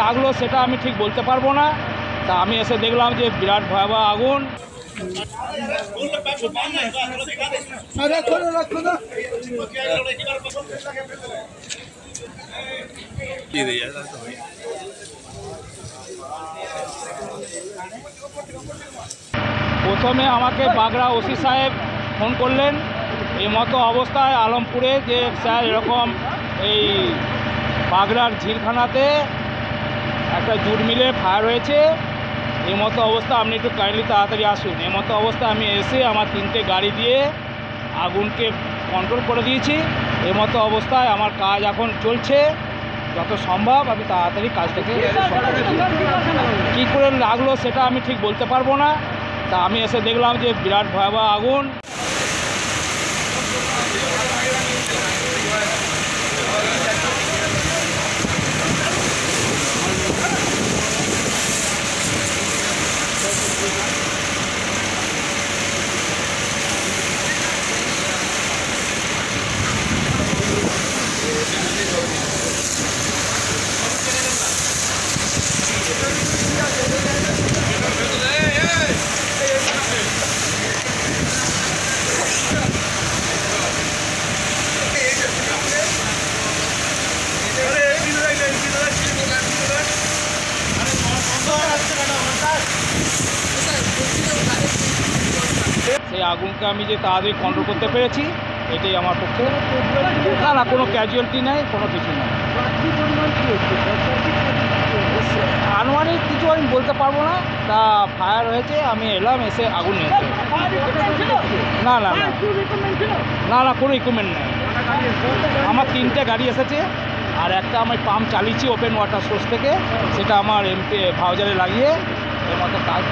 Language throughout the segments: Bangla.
লাগলো সেটা আমি ঠিক বলতে পারবো না। তা আমি এসে দেখলাম যে বিরাট ভয়াবহ আগুন। প্রথমে আমাকে বাগড়া ওসি সাহেব ফোন করলেন এই মতো অবস্থায় আলমপুরে, যে স্যার এরকম এই বাগড়ার ঝিলখানাতে একটা জুট মিলে ফায়ার হয়েছে, এই মতো অবস্থা আপনি একটু কাইন্ডলি তাড়াতাড়ি আসুন। এই মতো অবস্থায় আমি এসে আমার 3টে গাড়ি দিয়ে আগুনকে কন্ট্রোল করে দিয়েছি। এই মতো অবস্থায় আমার কাজ এখন চলছে, যত সম্ভব আমি তাড়াতাড়ি কাজটাকে কী করে লাগলো সেটা আমি ঠিক বলতে পারবো না। তা আমি এসে দেখলাম যে বিরাট ভয়াবহ আগুন। সেই আগুনকে আমি যে তাড়াতাড়ি কন্ট্রোল করতে পেরেছি, এটাই আমার পক্ষে। না কোনো ক্যাজুয়ালিটি নেই, কোনো কিছু নেই। আনুমানিক কিছু আমি বলতে পারবো না। তা ফায়ার হয়েছে, আমি এলাম, এসে আগুন নিয়েছে। না না না না না কোনো ইকুইপমেন্ট নেই। আমার 3টে গাড়ি এসেছে, আর একটা আমি পাম্প চালিয়েছি ওপেন ওয়াটার সোর্স থেকে, সেটা আমার ভাউজারে লাগিয়ে এর মতো কাজ।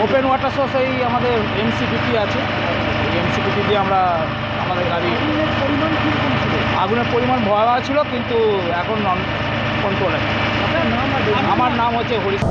ওপেন ওয়াটার সোর্স এই আমাদের এমসিপিটি আছে, এমসিপিটি দিয়ে আমরা আমাদের গাড়ি। আগুনের পরিমাণ ভয়াবহ ছিল, কিন্তু এখন নন কন্ট্রোলে। আমার নাম হচ্ছে হরিশ।